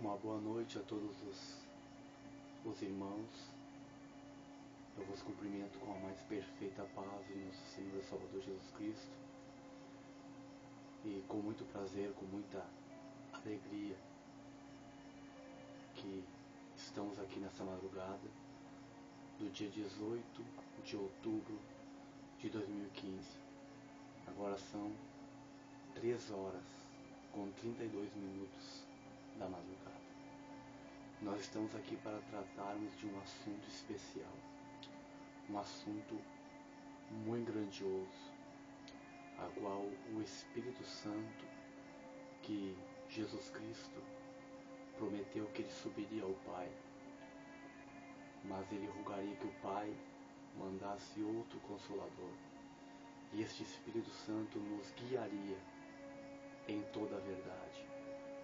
Uma boa noite a todos os irmãos. Eu vos cumprimento com a mais perfeita paz de nosso Senhor e Salvador Jesus Cristo. E com muito prazer, com muita alegria, que estamos aqui nessa madrugada do dia 18 de outubro de 2015. Agora são 3 horas com 32 minutos da madrugada. Nós estamos aqui para tratarmos de um assunto especial, um assunto muito grandioso, a qual o Espírito Santo, que Jesus Cristo prometeu que ele subiria ao Pai, mas ele rogaria que o Pai mandasse outro Consolador, e este Espírito Santo nos guiaria em toda a verdade,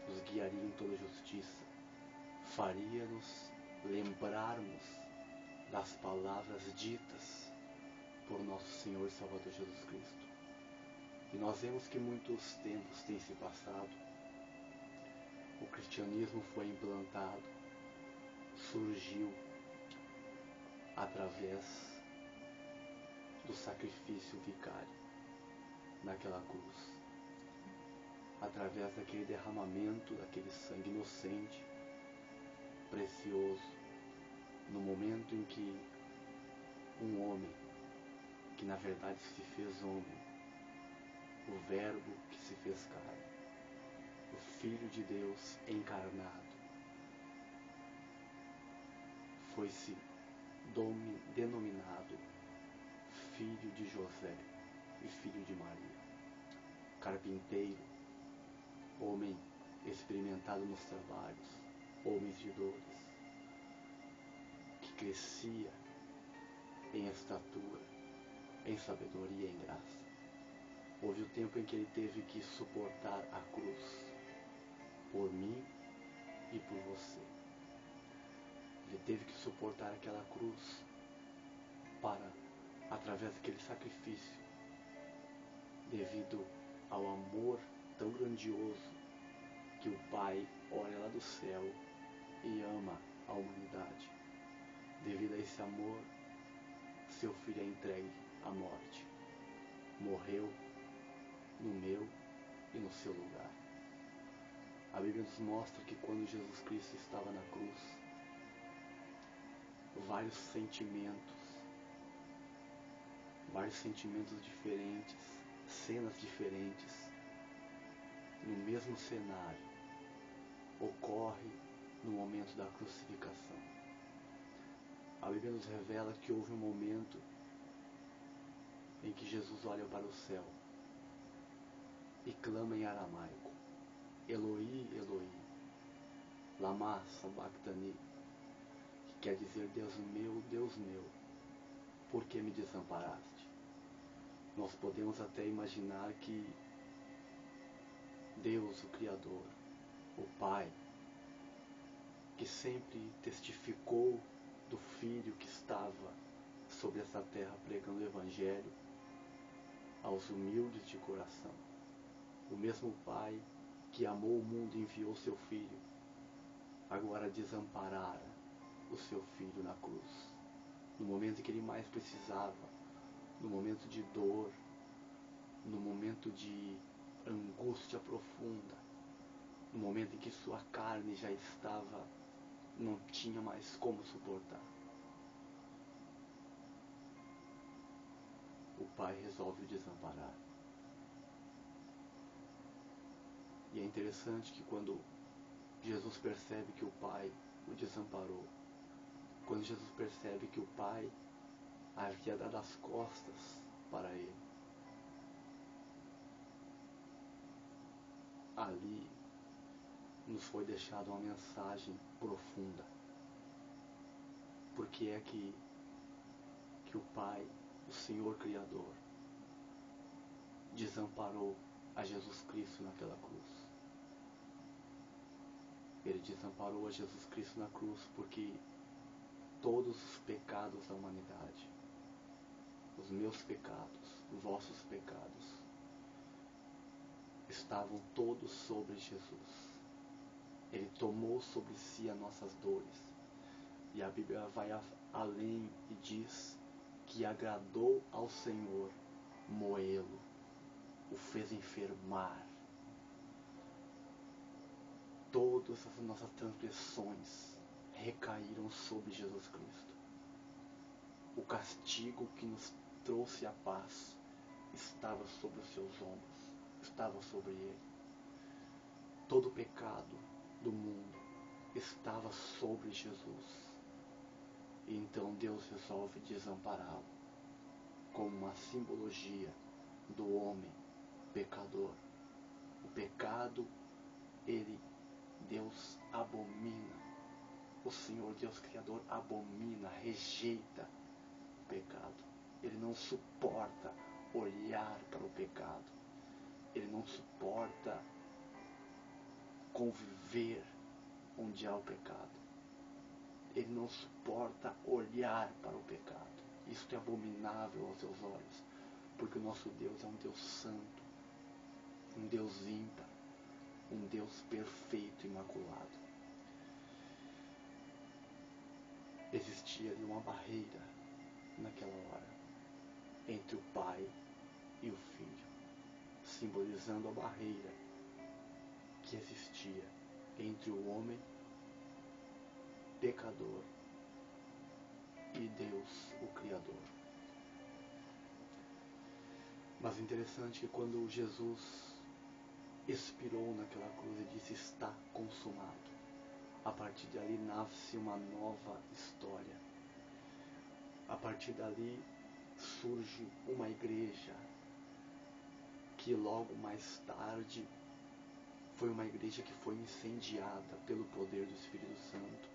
nos guiaria em toda a justiça, faria-nos lembrarmos das palavras ditas por nosso Senhor e Salvador Jesus Cristo. E nós vemos que muitos tempos têm se passado, o cristianismo foi implantado, surgiu através do sacrifício vicário naquela cruz, através daquele derramamento, daquele sangue inocente, precioso, no momento em que um homem, que na verdade se fez homem, o Verbo que se fez carne, o Filho de Deus encarnado, foi-se denominado Filho de José e Filho de Maria, carpinteiro, homem experimentado nos trabalhos, homens de dores, que crescia em estatura, em sabedoria e em graça. Houve o tempo em que ele teve que suportar a cruz por mim e por você. Ele teve que suportar aquela cruz para, através daquele sacrifício, devido ao amor tão grandioso que o Pai olha lá do céu e ama a humanidade. Devido a esse amor, seu filho é entregue à morte. Morreu no meu e no seu lugar. A Bíblia nos mostra que quando Jesus Cristo estava na cruz, vários sentimentos diferentes, cenas diferentes, no mesmo cenário, ocorre no momento da crucificação. A Bíblia nos revela que houve um momento em que Jesus olha para o céu e clama em aramaico: Eloi, Eloi, lama sabachthani, que quer dizer: Deus meu, por que me desamparaste? Nós podemos até imaginar que Deus, o Criador, o Pai, que sempre testificou do Filho que estava sobre essa terra pregando o Evangelho aos humildes de coração, o mesmo Pai que amou o mundo e enviou seu Filho, agora desamparara o seu Filho na cruz, no momento em que ele mais precisava, no momento de dor, no momento de angústia profunda, no momento em que sua carne já estava, não tinha mais como suportar. O Pai resolve o desamparar. E é interessante que quando Jesus percebe que o Pai o desamparou, quando Jesus percebe que o Pai havia dado as costas para ele, ali nos foi deixada uma mensagem profunda. Porque é que o Pai, o Senhor Criador, desamparou a Jesus Cristo naquela cruz. Ele desamparou a Jesus Cristo na cruz porque todos os pecados da humanidade, os meus pecados, os vossos pecados, estavam todos sobre Jesus. Ele tomou sobre si as nossas dores. E a Bíblia vai além e diz que agradou ao Senhor moê-lo, o fez enfermar. Todas as nossas transgressões recaíram sobre Jesus Cristo. O castigo que nos trouxe a paz estava sobre os seus ombros, estava sobre ele. Todo o pecado do mundo estava sobre Jesus. E então Deus resolve desampará-lo, como uma simbologia do homem pecador. O pecado, Deus abomina. O Senhor Deus Criador abomina, rejeita o pecado. Ele não suporta olhar para o pecado. Ele não suporta conviver onde há o pecado. Ele não suporta olhar para o pecado. Isto é abominável aos seus olhos, porque o nosso Deus é um Deus santo, um Deus ímpar, um Deus perfeito e imaculado. Existia ali uma barreira naquela hora entre o Pai e o Filho, simbolizando a barreira que existia entre o homem pecador e Deus, o Criador. Mas interessante que quando Jesus expirou naquela cruz e disse: está consumado, a partir dali nasce uma nova história. A partir dali surge uma igreja que logo mais tarde foi uma igreja que foi incendiada pelo poder do Espírito Santo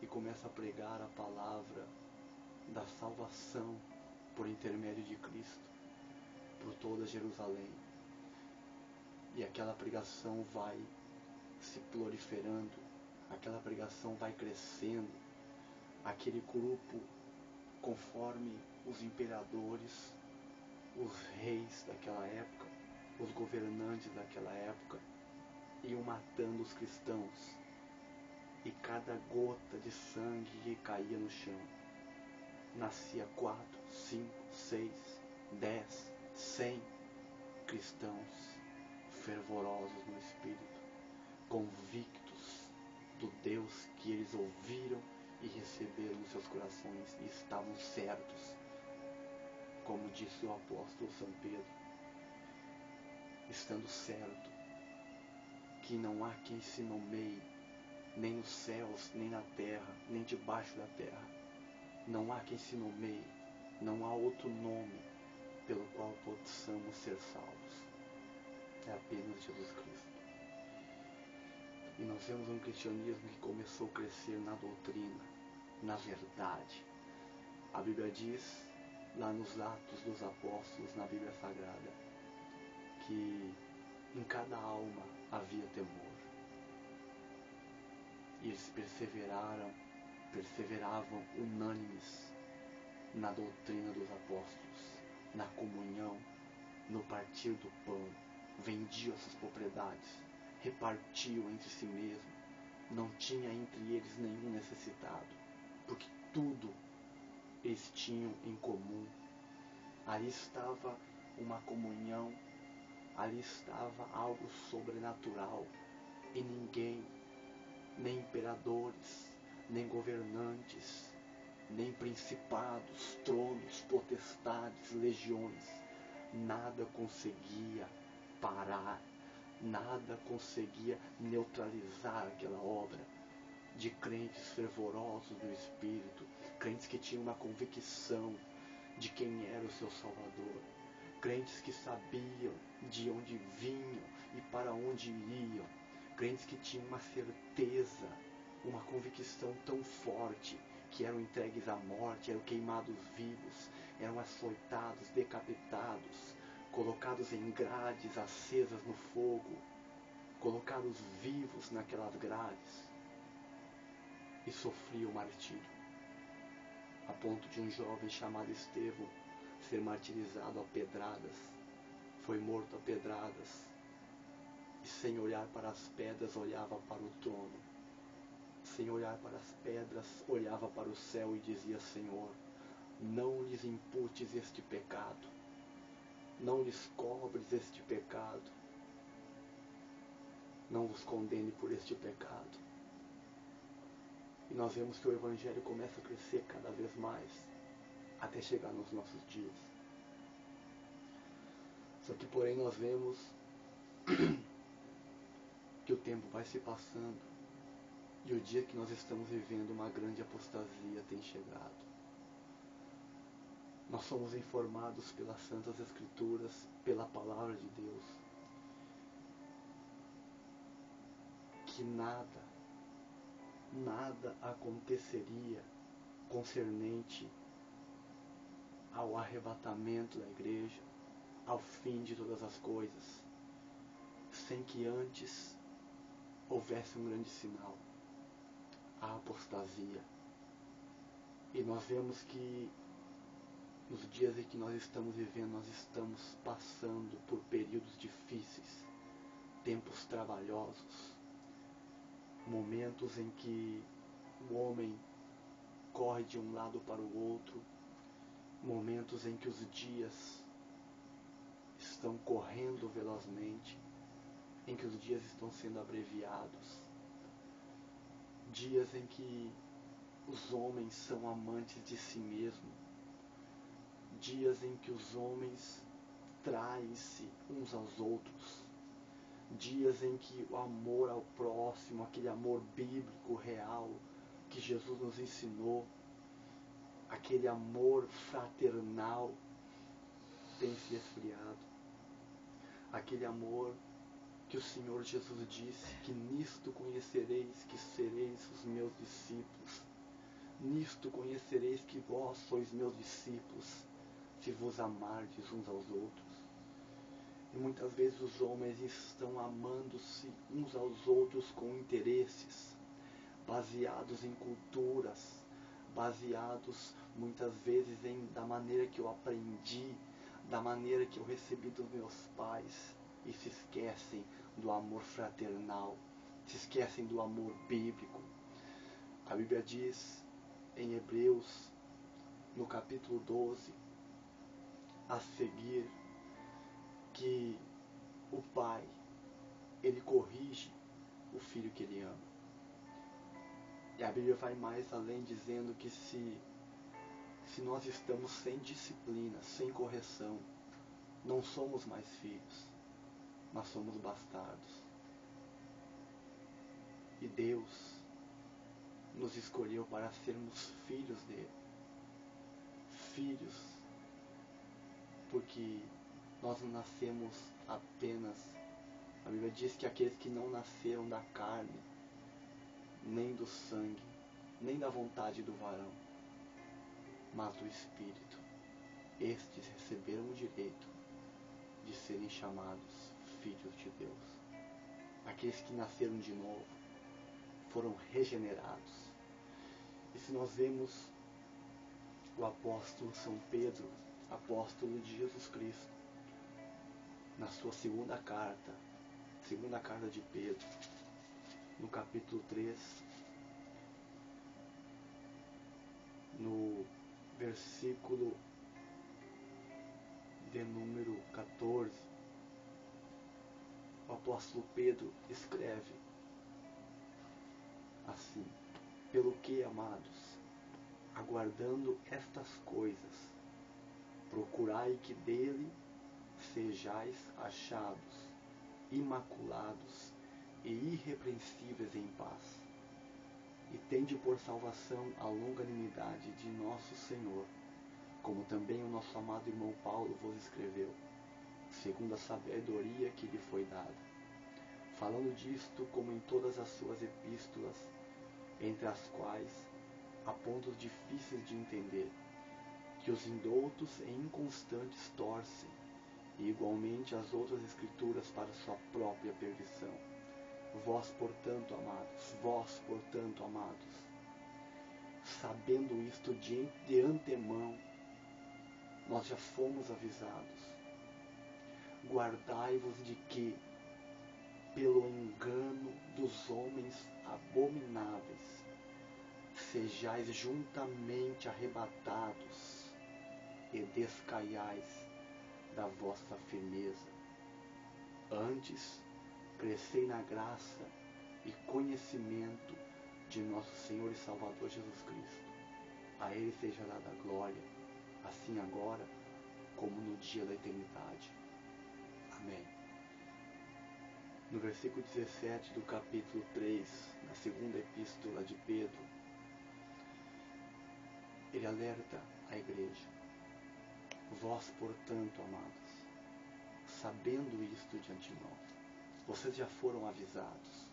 e começa a pregar a palavra da salvação por intermédio de Cristo por toda Jerusalém. E aquela pregação vai se proliferando, aquela pregação vai crescendo. Aquele grupo, conforme os imperadores, os reis daquela época, os governantes daquela época, iam matando os cristãos. E cada gota de sangue que caía no chão, nascia 4, 5, 6, 10, 100 cristãos fervorosos no Espírito, convictos do Deus que eles ouviram e receberam nos seus corações e estavam certos, como disse o apóstolo São Pedro, estando certo que não há quem se nomeie, nem nos céus, nem na terra, nem debaixo da terra. Não há quem se nomeie, não há outro nome pelo qual possamos ser salvos. É apenas Jesus Cristo. E nós vemos um cristianismo que começou a crescer na doutrina, na verdade. A Bíblia diz, lá nos Atos dos Apóstolos, na Bíblia Sagrada, que em cada alma havia temor. E eles perseveravam unânimes na doutrina dos apóstolos, na comunhão, no partir do pão, vendiam suas propriedades, repartiam entre si mesmos, não tinha entre eles nenhum necessitado, porque tudo eles tinham em comum. Ali estava uma comunhão, ali estava algo sobrenatural, e ninguém, nem imperadores, nem governantes, nem principados, tronos, potestades, legiões, nada conseguia parar, nada conseguia neutralizar aquela obra de crentes fervorosos no Espírito, crentes que tinham uma convicção de quem era o seu Salvador, crentes que sabiam de onde vinham e para onde iriam, crentes que tinham uma certeza, uma convicção tão forte, que eram entregues à morte, eram queimados vivos, eram açoitados, decapitados, colocados em grades acesas no fogo, colocados vivos naquelas grades, e sofriam martírio, a ponto de um jovem chamado Estevão ser martirizado a pedradas, foi morto a pedradas, e sem olhar para as pedras olhava para o trono. Sem olhar para as pedras olhava para o céu e dizia: Senhor, não lhes imputes este pecado, não lhes cobres este pecado, não vos condene por este pecado. E nós vemos que o Evangelho começa a crescer cada vez mais, até chegar nos nossos dias. Só que, porém, nós vemos que o tempo vai se passando e o dia que nós estamos vivendo, uma grande apostasia tem chegado. Nós somos informados pelas Santas Escrituras, pela Palavra de Deus, que nada aconteceria concernente ao arrebatamento da igreja, ao fim de todas as coisas, sem que antes houvesse um grande sinal, a apostasia. E nós vemos que nos dias em que nós estamos vivendo, nós estamos passando por períodos difíceis, tempos trabalhosos, momentos em que o homem corre de um lado para o outro, momentos em que os dias estão correndo velozmente, em que os dias estão sendo abreviados, dias em que os homens são amantes de si mesmos, dias em que os homens traem-se uns aos outros, dias em que o amor ao próximo, aquele amor bíblico real que Jesus nos ensinou, aquele amor fraternal tem se esfriado, aquele amor que o Senhor Jesus disse que nisto conhecereis que sereis os meus discípulos, nisto conhecereis que vós sois meus discípulos, se vos amardes uns aos outros. E muitas vezes os homens estão amando-se uns aos outros com interesses, baseados em culturas, baseados muitas vezes da maneira que eu aprendi, da maneira que eu recebi dos meus pais, e se esquecem do amor fraternal, se esquecem do amor bíblico. A Bíblia diz em Hebreus, no capítulo 12, a seguir, que o pai, ele corrige o filho que ele ama. E a Bíblia vai mais além, dizendo que se nós estamos sem disciplina, sem correção, não somos mais filhos, mas somos bastardos. E Deus nos escolheu para sermos filhos dele. Filhos, porque nós não nascemos apenas, a Bíblia diz que aqueles que não nasceram da carne, nem do sangue, nem da vontade do varão, mas do Espírito, estes receberam o direito de serem chamados filhos de Deus. Aqueles que nasceram de novo, foram regenerados. E se nós vemos o apóstolo São Pedro, apóstolo de Jesus Cristo, na sua segunda carta de Pedro, no capítulo 3, no versículo de número 14, o apóstolo Pedro escreve assim: pelo que, amados, aguardando estas coisas, procurai que dele sejais achados, imaculados e irrepreensíveis em paz, e tende por salvação a longanimidade de nosso Senhor, como também o nosso amado irmão Paulo vos escreveu, segundo a sabedoria que lhe foi dada, falando disto como em todas as suas epístolas, entre as quais há pontos difíceis de entender, que os indoutos e inconstantes torcem, e igualmente as outras escrituras para sua própria perdição. Vós, portanto, amados, sabendo isto de antemão, nós já fomos avisados. Guardai-vos de que? pelo engano dos homens abomináveis sejais juntamente arrebatados e descaiais da vossa firmeza. Antes, crescei na graça e conhecimento de nosso Senhor e Salvador Jesus Cristo. A Ele seja dada a glória, assim agora como no dia da eternidade. Amém. No versículo 17 do capítulo 3, na segunda epístola de Pedro, ele alerta a igreja: vós, portanto, amados, sabendo isto de antemão, vocês já foram avisados,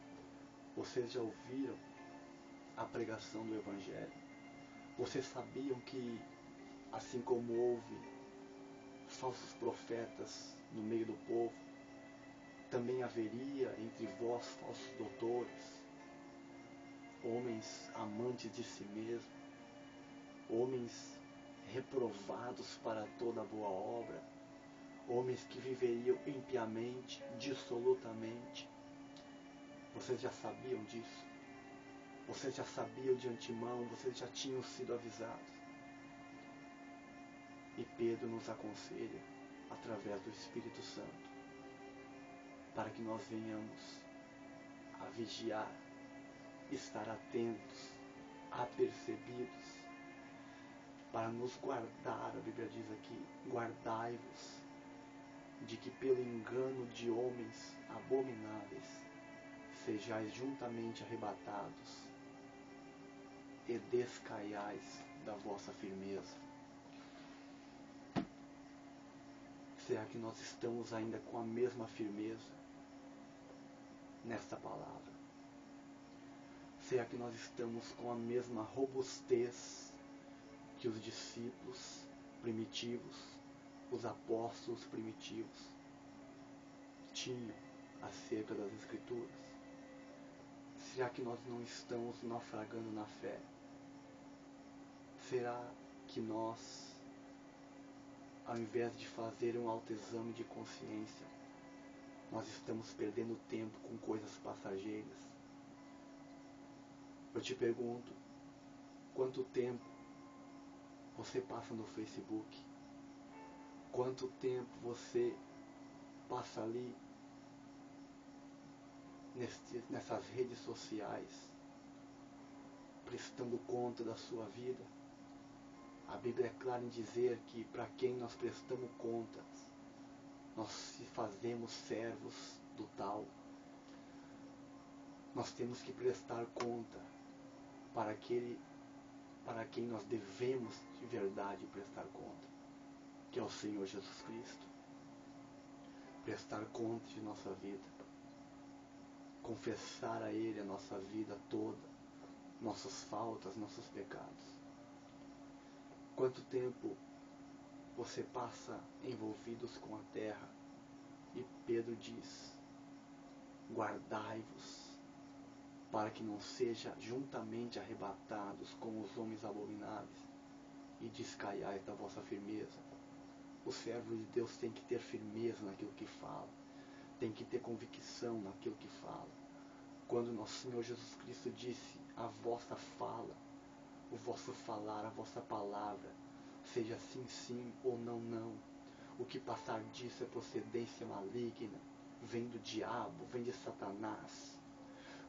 vocês já ouviram a pregação do Evangelho, vocês sabiam que, assim como houve falsos profetas no meio do povo, também haveria entre vós falsos doutores, homens amantes de si mesmos, homens reprovados para toda boa obra, homens que viveriam impiamente, dissolutamente. Vocês já sabiam disso? Vocês já sabiam de antemão, vocês já tinham sido avisados. E Pedro nos aconselha, através do Espírito Santo, para que nós venhamos a vigiar, estar atentos, apercebidos, para nos guardar. A Bíblia diz aqui: guardai-vos de que pelo engano de homens abomináveis sejais juntamente arrebatados e descaiais da vossa firmeza. Será que nós estamos ainda com a mesma firmeza nesta palavra? Será que nós estamos com a mesma robustez que os discípulos primitivos, os apóstolos primitivos tinham acerca das Escrituras? Será que nós não estamos naufragando na fé? Será que nós, ao invés de fazer um autoexame de consciência, nós estamos perdendo tempo com coisas passageiras? Eu te pergunto, quanto tempo você passa no Facebook? Quanto tempo você passa ali nessas redes sociais, prestando conta da sua vida? A Bíblia é clara em dizer que para quem nós prestamos contas, nós se fazemos servos do tal. Nós temos que prestar conta para quem nós devemos de verdade prestar conta, que é o Senhor Jesus Cristo. Prestar conta de nossa vida, confessar a Ele a nossa vida toda, nossas faltas, nossos pecados. Quanto tempo você passa envolvidos com a terra? E Pedro diz: guardai-vos, para que não seja juntamente arrebatados com os homens abomináveis e descaiais da vossa firmeza. O servo de Deus tem que ter firmeza naquilo que fala, tem que ter convicção naquilo que fala. Quando nosso Senhor Jesus Cristo disse: a vossa fala, o vosso falar, a vossa palavra, seja sim, sim ou não, não. O que passar disso é procedência maligna, vem do diabo, vem de Satanás.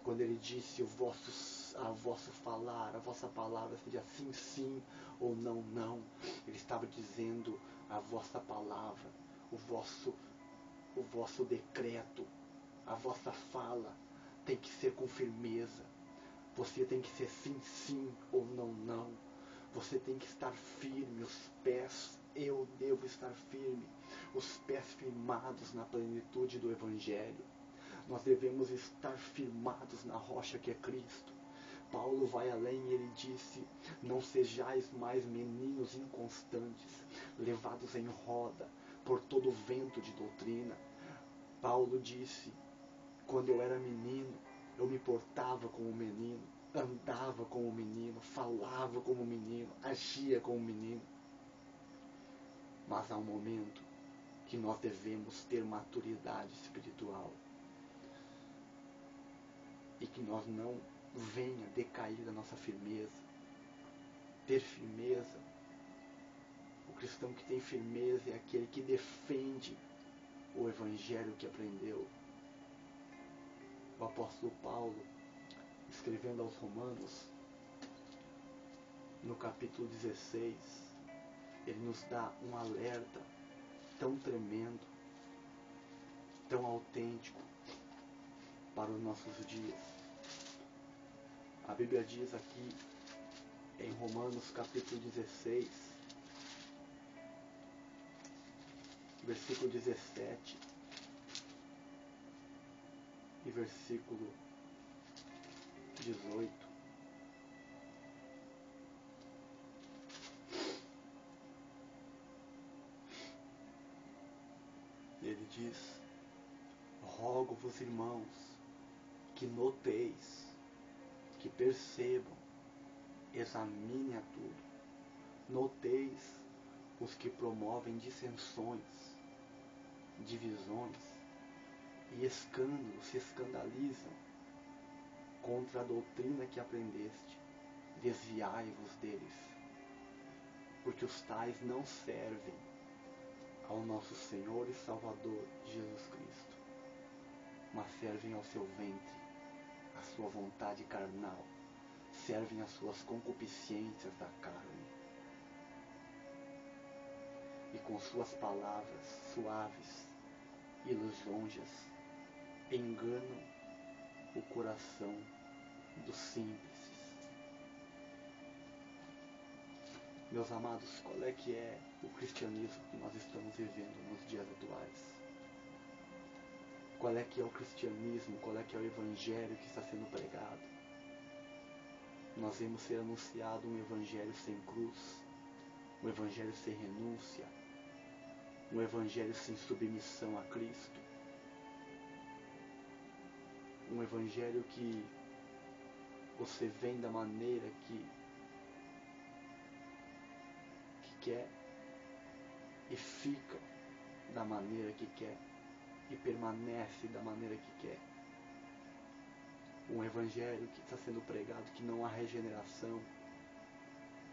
Quando ele disse: a vosso falar, a vossa palavra seja sim, sim ou não, não, ele estava dizendo: a vossa palavra, o vosso decreto, a vossa fala tem que ser com firmeza. Você tem que ser sim, sim ou não, não. Você tem que estar firme, os pés, eu devo estar firme, os pés firmados na plenitude do Evangelho. Nós devemos estar firmados na rocha que é Cristo. Paulo vai além e ele disse: não sejais mais meninos inconstantes, levados em roda por todo vento de doutrina. Paulo disse: quando eu era menino, eu me portava como menino, andava como menino, falava como menino, agia como menino. Mas há um momento que nós devemos ter maturidade espiritual. e que nós não venha decair da nossa firmeza. Ter firmeza. O cristão que tem firmeza é aquele que defende o evangelho que aprendeu. O apóstolo Paulo, escrevendo aos Romanos, no capítulo 16, ele nos dá um alerta tão tremendo, tão autêntico para os nossos dias. A Bíblia diz aqui em Romanos capítulo 16, versículo 17 e versículo 18. Ele diz: rogo-vos, irmãos, que noteis, que percebam, examinem a tudo, noteis os que promovem dissensões, divisões e escândalos, se escandalizam contra a doutrina que aprendeste. Desviai-vos deles, porque os tais não servem ao nosso Senhor e Salvador Jesus Cristo, mas servem ao seu ventre, à sua vontade carnal, servem às suas concupiscências da carne, e com suas palavras suaves e lisonjas enganam o coração dos simples. Meus amados, qual é que é o cristianismo que nós estamos vivendo nos dias atuais? Qual é que é o cristianismo, qual é que é o evangelho que está sendo pregado? Nós vemos ser anunciado um evangelho sem cruz, um evangelho sem renúncia, um evangelho sem submissão a Cristo, um evangelho que você vem da maneira que quer e fica da maneira que quer e permanece da maneira que quer. Um evangelho que está sendo pregado que não há regeneração,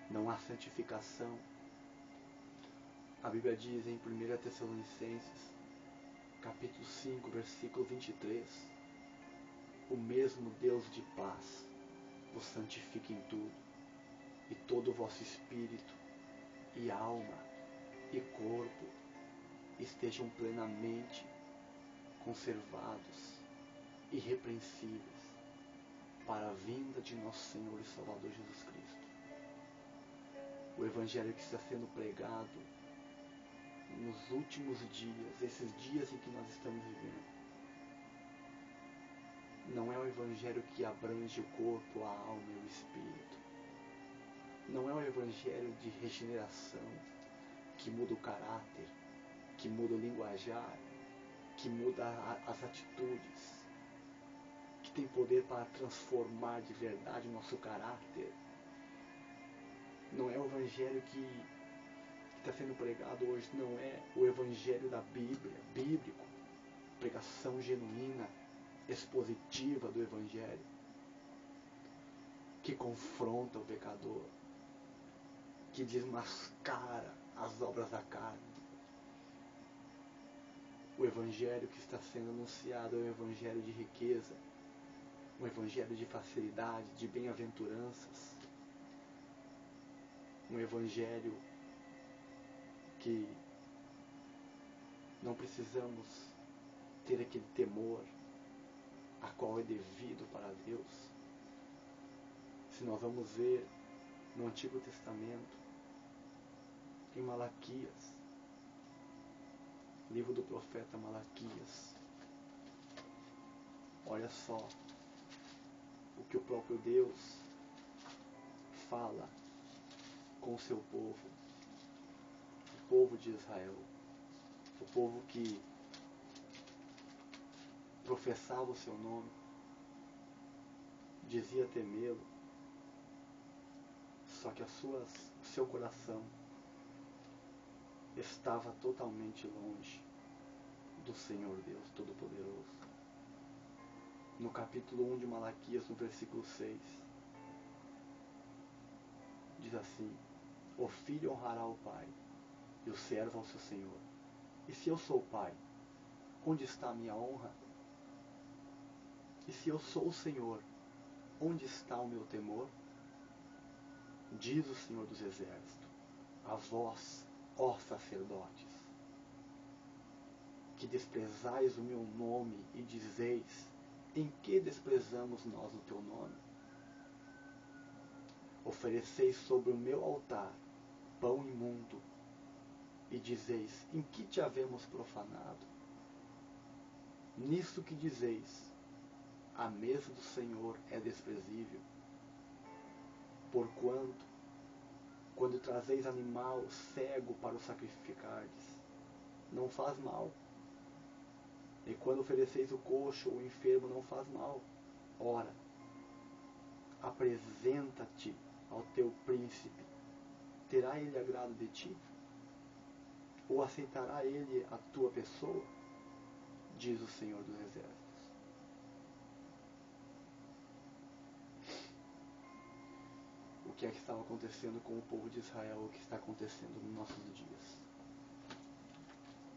não há santificação. A Bíblia diz em 1 Tessalonicenses, capítulo 5, versículo 23, o mesmo Deus de paz vos santifique em tudo, e todo o vosso espírito, e alma, e corpo estejam plenamente conservados, irrepreensíveis, para a vinda de nosso Senhor e Salvador Jesus Cristo. O Evangelho que está sendo pregado nos últimos dias, esses dias em que nós estamos vivendo, não é o Evangelho que abrange o corpo, a alma e o espírito. Não é o Evangelho de regeneração, que muda o caráter, que muda o linguajar, que muda as atitudes, que tem poder para transformar de verdade o nosso caráter. Não é o Evangelho que está sendo pregado hoje, não é o Evangelho da Bíblia, bíblico, pregação genuína, expositiva do Evangelho, que confronta o pecador, que desmascara as obras da carne. O Evangelho que está sendo anunciado é o Evangelho de riqueza, um Evangelho de facilidade, de bem-aventuranças, um Evangelho que não precisamos ter aquele temor a qual é devido para Deus. Se nós vamos ver no Antigo Testamento, em Malaquias, livro do profeta Malaquias, olha só o que o próprio Deus fala com o seu povo, o povo de Israel, o povo que professava o seu nome, dizia temê-lo, só que o seu coração estava totalmente longe do Senhor Deus Todo-Poderoso. no capítulo 1 de Malaquias, no versículo 6, diz assim: o filho honrará o pai, e o servo ao seu senhor. E se eu sou pai, onde está a minha honra? E se eu sou o Senhor, onde está o meu temor? Diz o Senhor dos Exércitos: a vós, ó sacerdotes, que desprezais o meu nome e dizeis: em que desprezamos nós o teu nome? Ofereceis sobre o meu altar pão imundo e dizeis: em que te havemos profanado? Nisso que dizeis: a mesa do Senhor é desprezível. Porquanto, quando trazeis animal cego para o sacrificardes, não faz mal. E quando ofereceis o coxo ou o enfermo, não faz mal. Ora, apresenta-te ao teu príncipe. Terá ele agrado de ti? Ou aceitará ele a tua pessoa? Diz o Senhor dos Exércitos. O que é que estava acontecendo com o povo de Israel? O que está acontecendo nos nossos dias?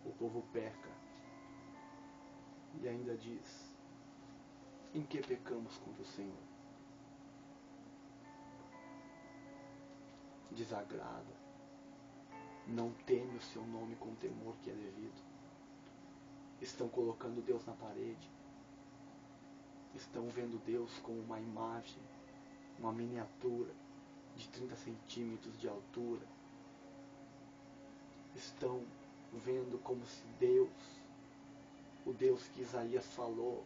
O povo peca e ainda diz: em que pecamos contra o Senhor? Desagrada, não teme o seu nome com o temor que é devido. Estão colocando Deus na parede, estão vendo Deus como uma imagem, uma miniatura de 30 centímetros de altura. Estão vendo como se Deus, o Deus que Isaías falou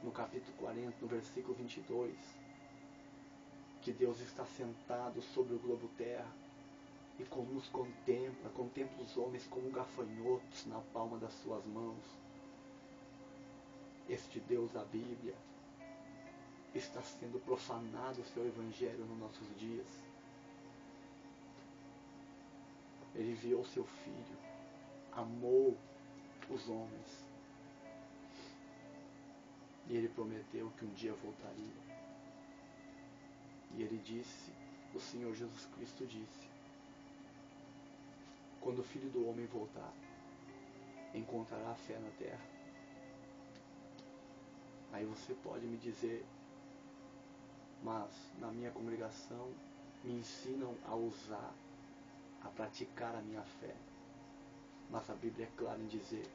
no capítulo 40, no versículo 22, que Deus está sentado sobre o globo terra e como nos contempla os homens como gafanhotos na palma das suas mãos. Este Deus da Bíblia está sendo profanado o seu evangelho nos nossos dias. Ele enviou seu filho, amou os homens e ele prometeu que um dia voltaria. E ele disse, o Senhor Jesus Cristo disse: quando o Filho do Homem voltar, encontrará fé na terra? Aí você pode me dizer: mas na minha congregação me ensinam a usar, a praticar a minha fé. Mas a Bíblia é clara em dizer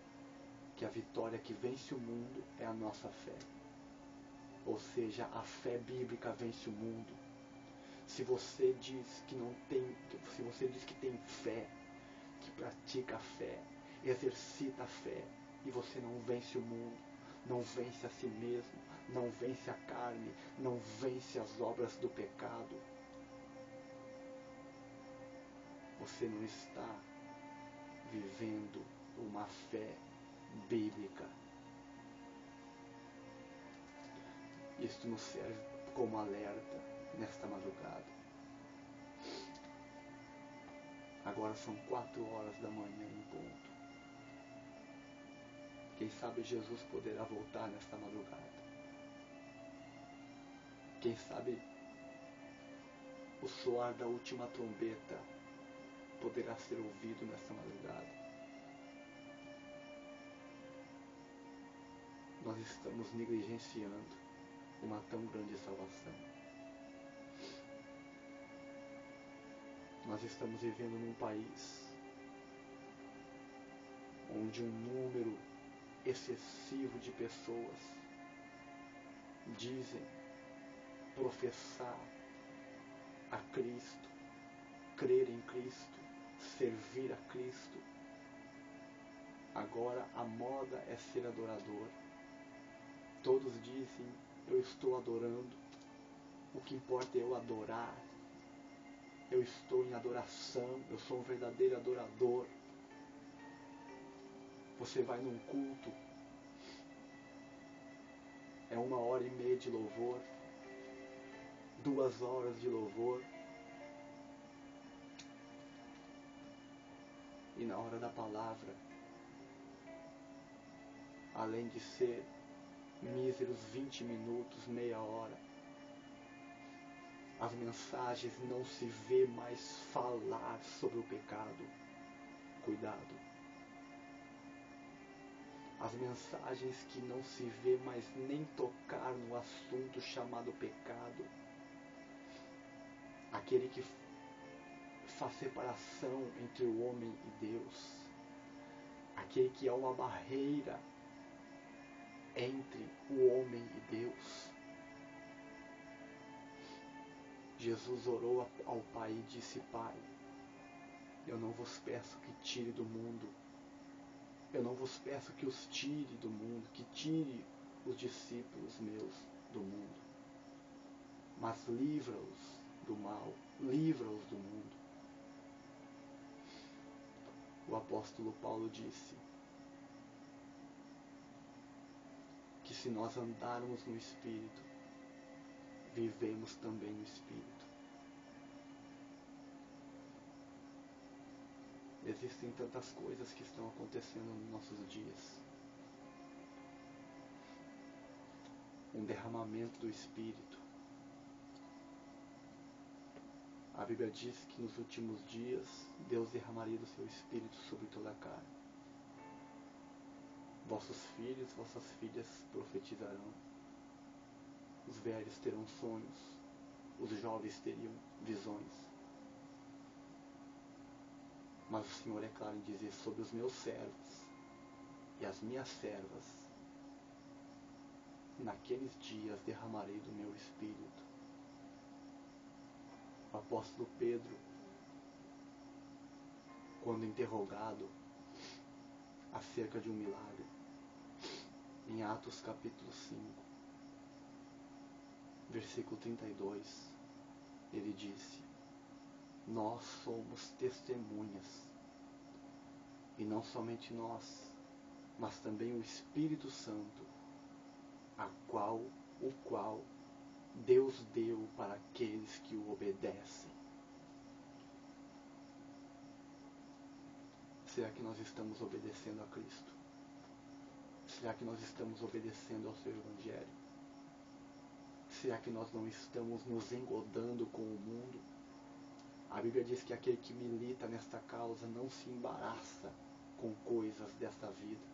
que a vitória que vence o mundo é a nossa fé. Ou seja, a fé bíblica vence o mundo. Se você diz que não tem, se você diz que tem fé, que pratica a fé, exercita a fé, e você não vence o mundo, não vence a si mesmo, não vence a carne, não vence as obras do pecado, você não está vivendo uma fé bíblica. Isto nos serve como alerta nesta madrugada. Agora são 4 horas da manhã em ponto. Quem sabe Jesus poderá voltar nesta madrugada. Quem sabe o soar da última trombeta poderá ser ouvido nesta madrugada. Nós estamos negligenciando uma tão grande salvação. Nós estamos vivendo num país onde um número excessivo de pessoas dizem professar a Cristo, crer em Cristo, servir a Cristo. Agora a moda é ser adorador. Todos dizem: eu estou adorando, o que importa é eu adorar, eu estou em adoração, eu sou um verdadeiro adorador. Você vai num culto, é 1h30 de louvor, 2 horas de louvor, e na hora da palavra, além de ser míseros 20 minutos, meia hora. As mensagens não se vê mais falar sobre o pecado. Cuidado. As mensagens que não se vê mais nem tocar no assunto chamado pecado. Aquele que faz separação entre o homem e Deus. Aquele que é uma barreira entre o homem e Deus. Jesus orou ao Pai e disse: Pai, eu não vos peço que tire do mundo. Eu não vos peço que os tire do mundo, que tire os discípulos meus do mundo. Mas livra-os do mal, livra-os do mundo. O apóstolo Paulo disse que se nós andarmos no Espírito, vivemos também no Espírito. Existem tantas coisas que estão acontecendo nos nossos dias. Um derramamento do Espírito. A Bíblia diz que nos últimos dias Deus derramaria do seu Espírito sobre toda a carne. Vossos filhos, vossas filhas profetizarão. Os velhos terão sonhos. Os jovens teriam visões. Mas o Senhor é claro em dizer: sobre os meus servos e as minhas servas, naqueles dias derramarei do meu Espírito. O apóstolo Pedro, quando interrogado acerca de um milagre, em Atos capítulo 5, versículo 32, ele disse: nós somos testemunhas, e não somente nós, mas também o Espírito Santo, o qual Deus deu para aqueles que o obedecem. Será que nós estamos obedecendo a Cristo? Será que nós estamos obedecendo ao seu Evangelho? Será que nós não estamos nos engodando com o mundo? A Bíblia diz que aquele que milita nesta causa não se embaraça com coisas desta vida.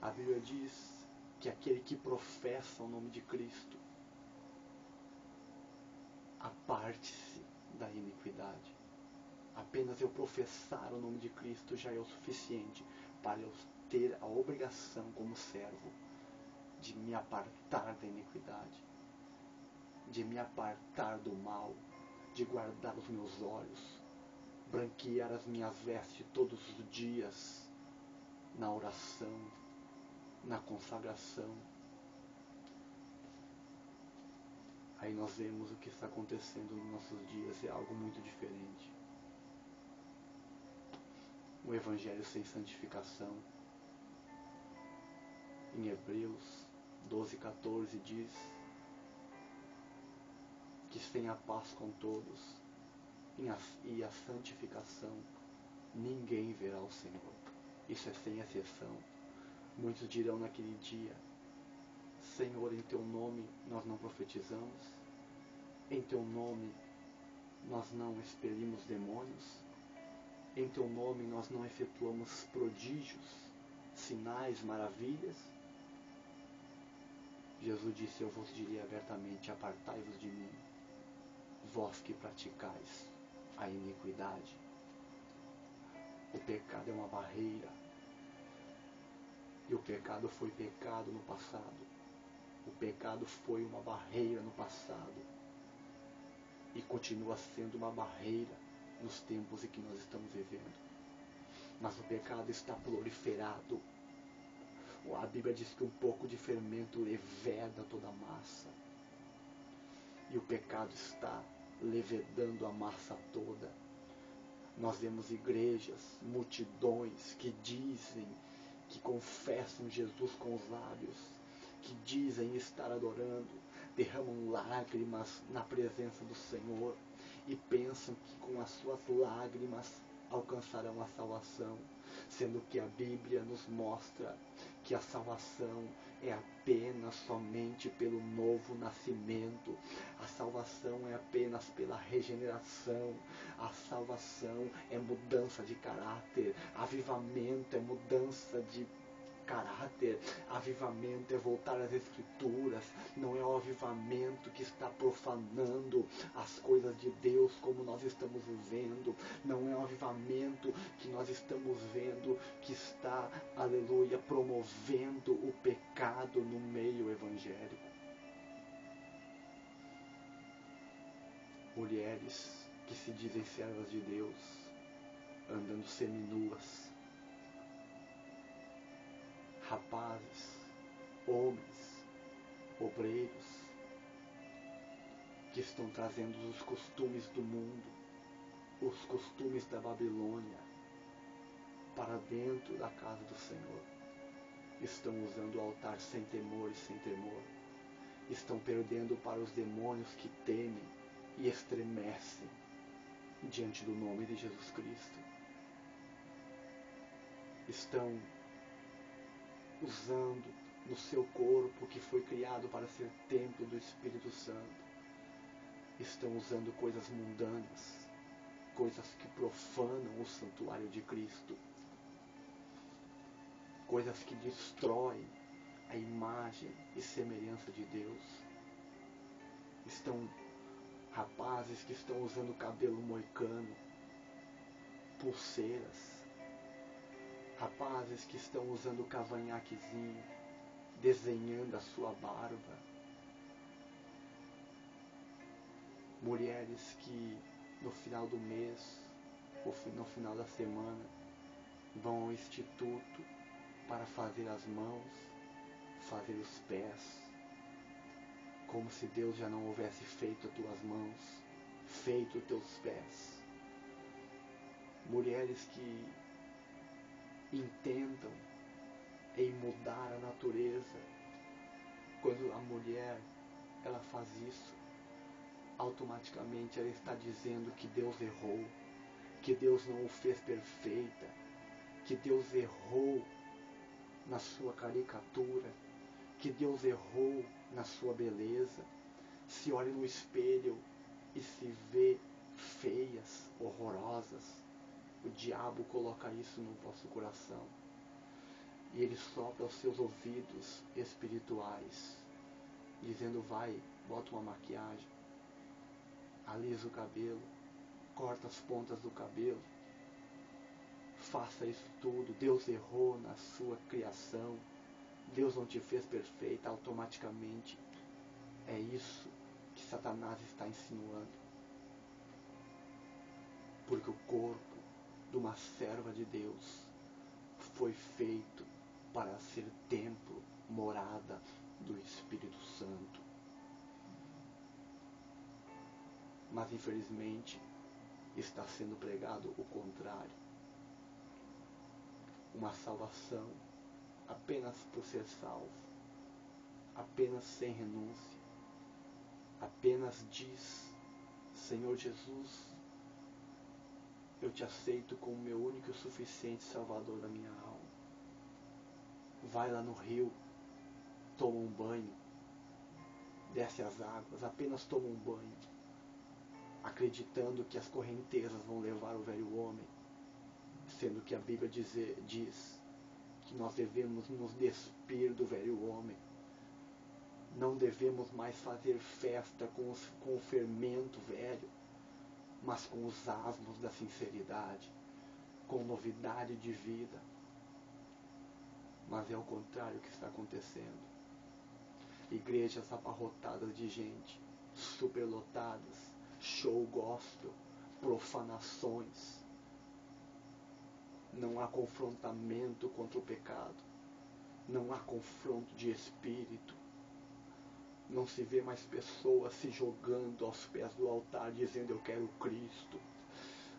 A Bíblia diz que aquele que professa o nome de Cristo, aparte-se da iniquidade. Apenas eu professar o nome de Cristo já é o suficiente para eu ter a obrigação como servo de me apartar da iniquidade, de me apartar do mal, de guardar os meus olhos, branquear as minhas vestes todos os dias, na oração, na consagração. Aí nós vemos o que está acontecendo nos nossos dias, é algo muito diferente. O Evangelho sem santificação. Em Hebreus 12:14 diz que sem a paz com todos e a santificação, ninguém verá o Senhor. Isso é sem exceção. Muitos dirão naquele dia: Senhor, em teu nome nós não profetizamos, em teu nome nós não expelimos demônios, em teu nome nós não efetuamos prodígios, sinais, maravilhas. Jesus disse: eu vos diria abertamente: apartai-vos de mim, vós que praticais a iniquidade. O pecado é uma barreira, e o pecado foi pecado no passado. O pecado foi uma barreira no passado e continua sendo uma barreira nos tempos em que nós estamos vivendo. Mas o pecado está proliferado. A Bíblia diz que um pouco de fermento leveda toda a massa. E o pecado está levedando a massa toda. Nós vemos igrejas, multidões que dizem, que confessam Jesus com os lábios, que dizem estar adorando, derramam lágrimas na presença do Senhor e pensam que com as suas lágrimas alcançarão a salvação, sendo que a Bíblia nos mostra que que a salvação é apenas somente pelo novo nascimento. A salvação é apenas pela regeneração. A salvação é mudança de caráter. Avivamento é mudança de caráter. Avivamento é voltar às Escrituras. Não é o avivamento que está profanando as coisas de Deus como nós estamos vivendo. Não é o avivamento que nós estamos vendo que está, aleluia, promovendo o pecado no meio evangélico. Mulheres que se dizem servas de Deus, andando seminuas. Rapazes, homens, obreiros, que estão trazendo os costumes do mundo, os costumes da Babilônia, para dentro da casa do Senhor. Estão usando o altar sem temor e sem temor. Estão perdendo para os demônios que temem e estremecem diante do nome de Jesus Cristo. Estão usando no seu corpo, que foi criado para ser templo do Espírito Santo. Estão usando coisas mundanas, coisas que profanam o santuário de Cristo, coisas que destroem a imagem e semelhança de Deus. Estão rapazes que estão usando cabelo moicano, pulseiras, rapazes que estão usando cavanhaquezinho, desenhando a sua barba, mulheres que no final do mês ou no final da semana vão ao instituto para fazer as mãos, fazer os pés, como se Deus já não houvesse feito as tuas mãos, feito os teus pés. Mulheres que intentam em mudar a natureza. Quando a mulher ela faz isso, automaticamente ela está dizendo que Deus errou, que Deus não o fez perfeita, que Deus errou na sua caricatura, que Deus errou na sua beleza. Se olha no espelho e se vê feias, horrorosas. O diabo coloca isso no vosso coração. E ele sopra aos seus ouvidos espirituais, dizendo: vai, bota uma maquiagem, alisa o cabelo, corta as pontas do cabelo, faça isso tudo. Deus errou na sua criação, Deus não te fez perfeita. Automaticamente é isso que Satanás está insinuando. Porque o corpo de uma serva de Deus foi feito para ser templo, morada do Espírito Santo. Mas infelizmente está sendo pregado o contrário. Uma salvação apenas por ser salvo, apenas sem renúncia, apenas diz: Senhor Jesus, eu te aceito como meu único e suficiente Salvador da minha alma. Vai lá no rio, toma um banho, desce as águas, apenas toma um banho, acreditando que as correntezas vão levar o velho homem, sendo que a Bíblia diz que nós devemos nos despir do velho homem. Não devemos mais fazer festa com o fermento velho, mas com os asmos da sinceridade, com novidade de vida. Mas é o contrário que está acontecendo. Igrejas abarrotadas de gente, superlotadas, show gospel, profanações. Não há confrontamento contra o pecado. Não há confronto de espírito. Não se vê mais pessoas se jogando aos pés do altar dizendo: eu quero Cristo.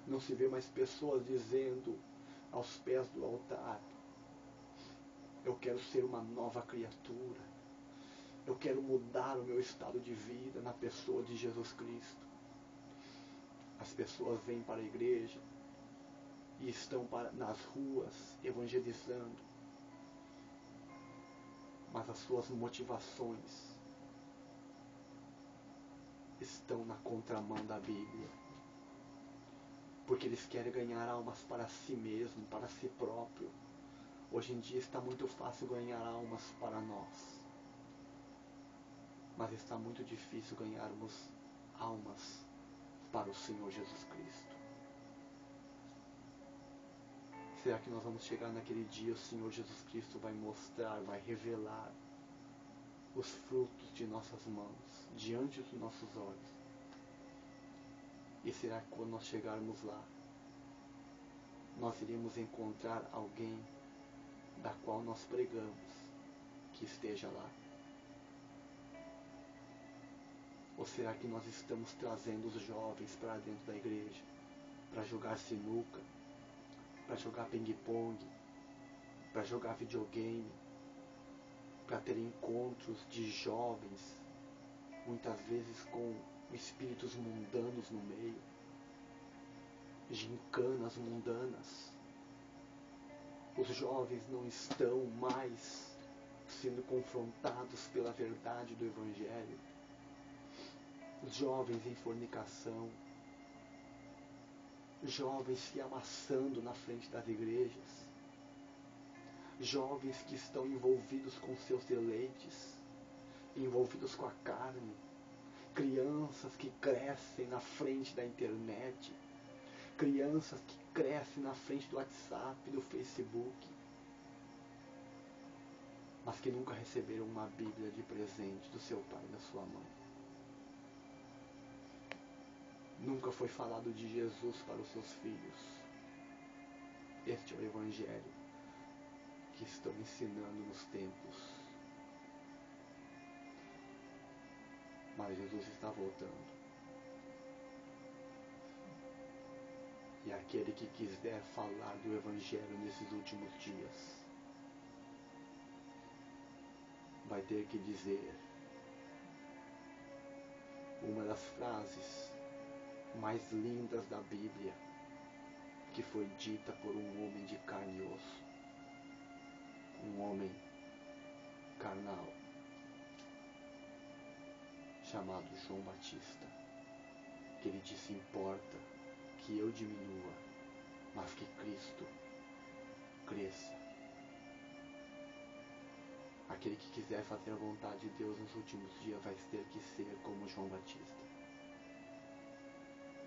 Não se vê mais pessoas dizendo aos pés do altar: eu quero ser uma nova criatura. Eu quero mudar o meu estado de vida na pessoa de Jesus Cristo. As pessoas vêm para a igreja e estão nas ruas evangelizando, mas as suas motivações estão na contramão da Bíblia, porque eles querem ganhar almas para si mesmo, para si próprio. Hoje em dia está muito fácil ganhar almas para nós, mas está muito difícil ganharmos almas para o Senhor Jesus Cristo. Será que nós vamos chegar naquele dia, o Senhor Jesus Cristo vai mostrar, vai revelar os frutos de nossas mãos diante dos nossos olhos? E será que quando nós chegarmos lá, nós iremos encontrar alguém da qual nós pregamos que esteja lá? Ou será que nós estamos trazendo os jovens para dentro da igreja para jogar sinuca, para jogar ping-pong, para jogar videogame, para ter encontros de jovens, muitas vezes com espíritos mundanos no meio, gincanas mundanas? Os jovens não estão mais sendo confrontados pela verdade do Evangelho. Os jovens em fornicação, jovens se amassando na frente das igrejas, jovens que estão envolvidos com seus deleites, envolvidos com a carne, crianças que crescem na frente da internet, crianças que crescem na frente do WhatsApp, do Facebook, mas que nunca receberam uma Bíblia de presente do seu pai e da sua mãe. Nunca foi falado de Jesus para os seus filhos. Este é o Evangelho que estão ensinando nos templos. Mas Jesus está voltando. E aquele que quiser falar do Evangelho nesses últimos dias vai ter que dizer uma das frases mais lindas da Bíblia, que foi dita por um homem de carne e osso, um homem carnal, chamado João Batista, que ele disse: importa que eu diminua, mas que Cristo cresça. Aquele que quiser fazer a vontade de Deus nos últimos dias vai ter que ser como João Batista.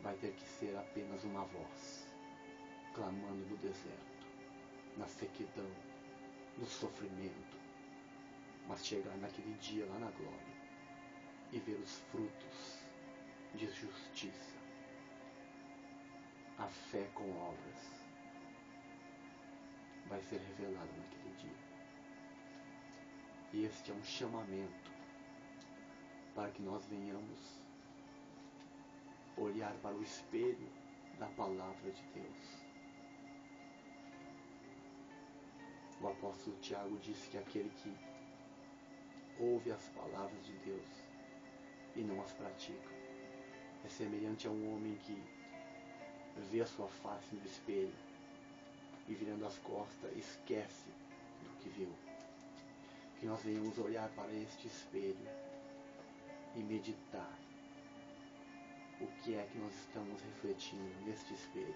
Vai ter que ser apenas uma voz, clamando no deserto, na sequidão, no sofrimento, mas chegar naquele dia lá na glória e ver os frutos de justiça, a fé com obras, vai ser revelado naquele dia. E este é um chamamento para que nós venhamos olhar para o espelho da palavra de Deus. O apóstolo Tiago disse que aquele que ouve as palavras de Deus e não as pratica é semelhante a um homem que vê a sua face no espelho e, virando as costas, esquece do que viu. Que nós venhamos olhar para este espelho e meditar o que é que nós estamos refletindo neste espelho.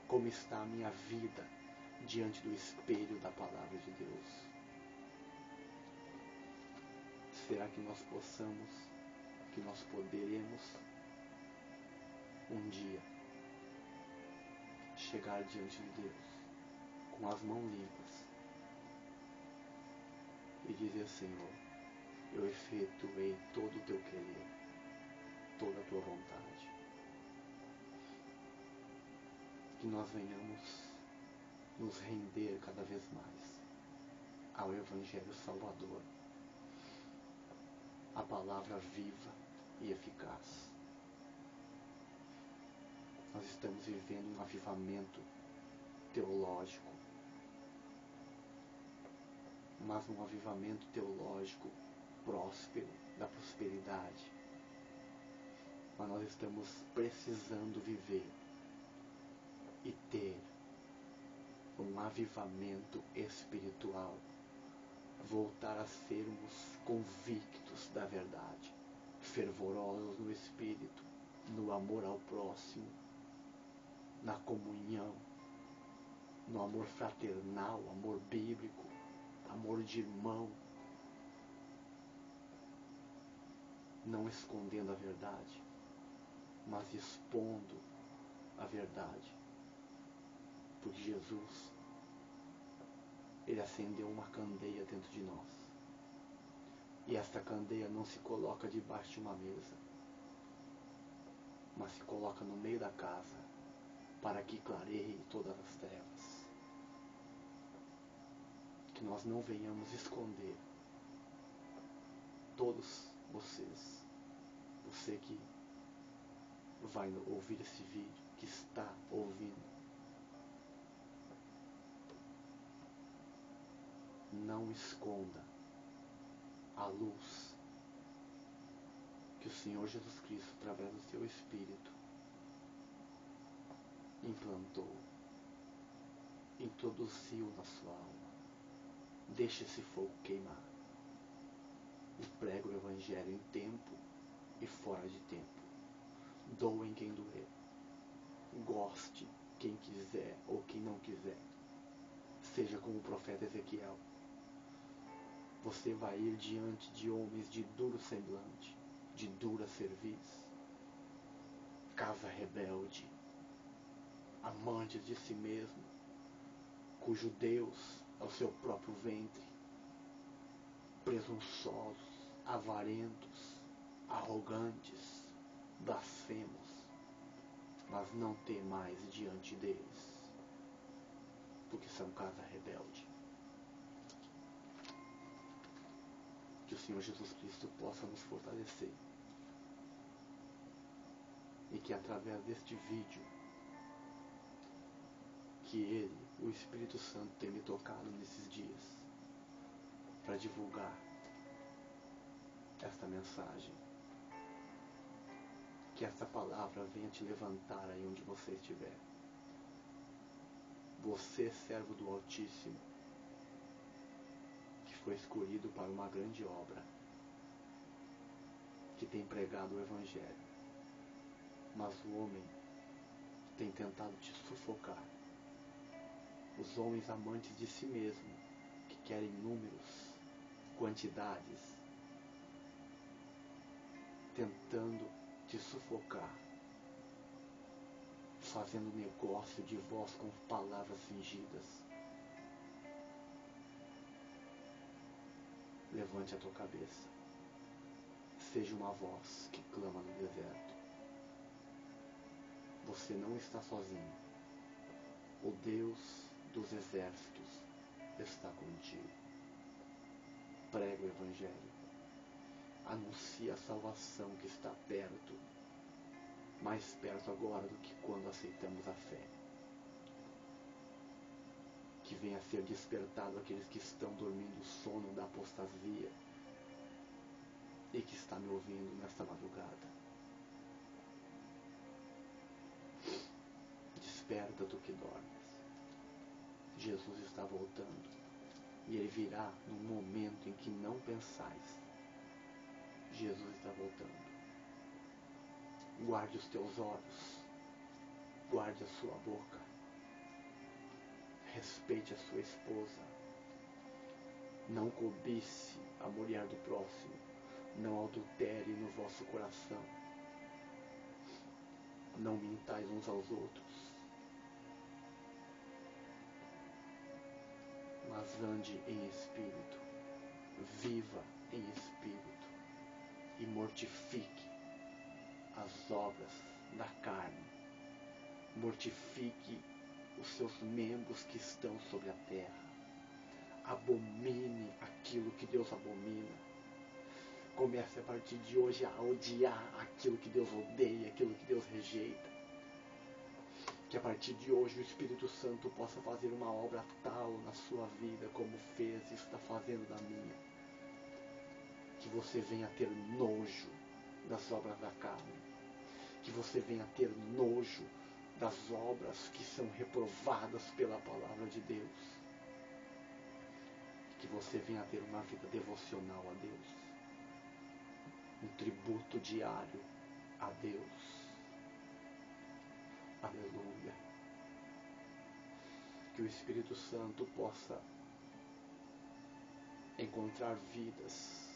Como está a minha vida diante do espelho da palavra de Deus? Será que nós poderemos um dia chegar diante de Deus com as mãos limpas e dizer: Senhor, eu efetuei todo o teu querer, toda a tua vontade? Que nós venhamos nos render cada vez mais ao Evangelho Salvador, a palavra viva e eficaz. Nós estamos vivendo um avivamento teológico, mas um avivamento teológico próspero, da prosperidade. Mas nós estamos precisando viver e ter um avivamento espiritual, voltar a sermos convictos da verdade, fervorosos no espírito, no amor ao próximo, na comunhão, no amor fraternal, amor bíblico, amor de irmão, não escondendo a verdade, mas expondo a verdade, porque Jesus, ele acendeu uma candeia dentro de nós, e esta candeia não se coloca debaixo de uma mesa, mas se coloca no meio da casa, para que clareie todas as trevas. Que nós não venhamos esconder todos vocês, você que vai ouvir esse vídeo, que está ouvindo, não esconda a luz que o Senhor Jesus Cristo, através do seu Espírito, implantou, introduziu na sua alma. Deixe esse fogo queimar e pregue o Evangelho em tempo e fora de tempo. Doem quem doer, goste quem quiser ou quem não quiser. Seja como o profeta Ezequiel. Você vai ir diante de homens de duro semblante, de dura cerviz, casa rebelde, amantes de si mesmo, cujo Deus é o seu próprio ventre, presunçosos, avarentos, arrogantes, blasfemos, mas não temais diante deles, porque são casa rebelde. Que o Senhor Jesus Cristo possa nos fortalecer e que através deste vídeo que Ele, o Espírito Santo, tem me tocado nesses dias para divulgar esta mensagem, que esta palavra venha te levantar aí onde você estiver. Você, servo do Altíssimo, que foi escolhido para uma grande obra, que tem pregado o Evangelho, mas o homem tem tentado te sufocar. Os homens amantes de si mesmo, que querem números, quantidades, tentando te sufocar, fazendo negócio de vós com palavras fingidas. Levante a tua cabeça. Seja uma voz que clama no deserto. Você não está sozinho. O Deus dos exércitos está contigo. Prega o Evangelho. Anuncia a salvação que está perto. Mais perto agora do que quando aceitamos a fé. Que venha a ser despertado aqueles que estão dormindo o sono da apostasia e que está me ouvindo nesta madrugada. Desperta tu que dormes. Jesus está voltando e Ele virá num momento em que não pensais. Jesus está voltando. Guarde os teus olhos, guarde a sua boca, respeite a sua esposa, não cobice a mulher do próximo, não adultere no vosso coração, não mintais uns aos outros, mas ande em espírito, viva em espírito e mortifique as obras da carne, mortifique os seus membros que estão sobre a terra, abomine aquilo que Deus abomina, comece a partir de hoje a odiar aquilo que Deus odeia, aquilo que Deus rejeita, que a partir de hoje o Espírito Santo possa fazer uma obra tal na sua vida como fez e está fazendo na minha, que você venha ter nojo das obras da carne, que você venha ter nojo das obras que são reprovadas pela palavra de Deus, que você venha ter uma vida devocional a Deus, um tributo diário a Deus. Aleluia. Que o Espírito Santo possa encontrar vidas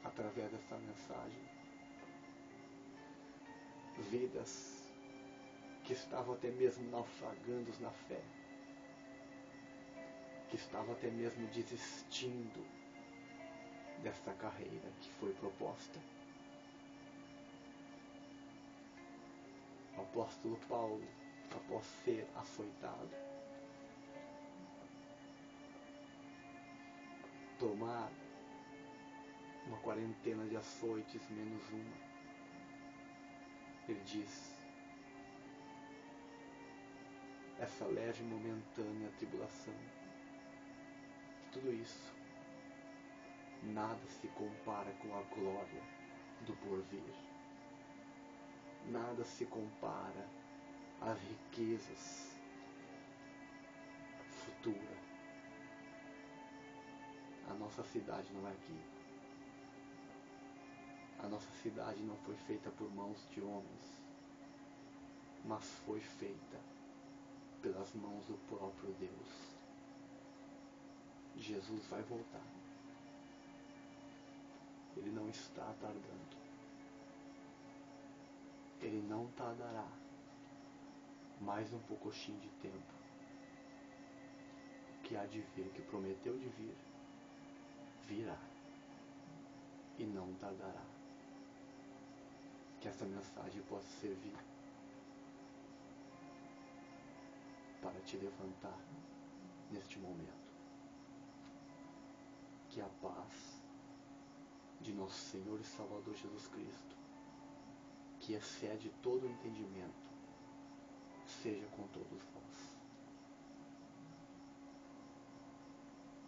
através dessa mensagem. Vidas que estavam até mesmo naufragando na fé, que estavam até mesmo desistindo desta carreira que foi proposta. O apóstolo Paulo, após ser açoitado, tomar uma quarentena de açoites menos uma, ele diz: essa leve e momentânea tribulação, tudo isso nada se compara com a glória do porvir. Nada se compara às riquezas futuras. A nossa cidade não é aqui. A nossa cidade não foi feita por mãos de homens, mas foi feita pelas mãos do próprio Deus. Jesus vai voltar. Ele não está tardando. Ele não tardará mais um pouquinho de tempo. O que há de vir, que prometeu de vir, virá e não tardará. Que essa mensagem possa servir para te levantar neste momento. Que a paz de nosso Senhor e Salvador Jesus Cristo, que excede todo o entendimento, seja com todos vós.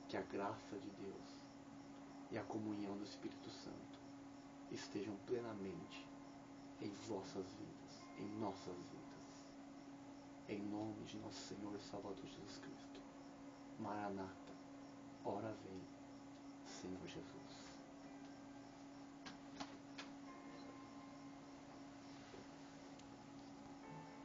Que a graça de Deus e a comunhão do Espírito Santo estejam plenamente em vossas vidas, em nossas vidas. Em nome de nosso Senhor e Salvador Jesus Cristo. Maranata, ora vem, Senhor Jesus.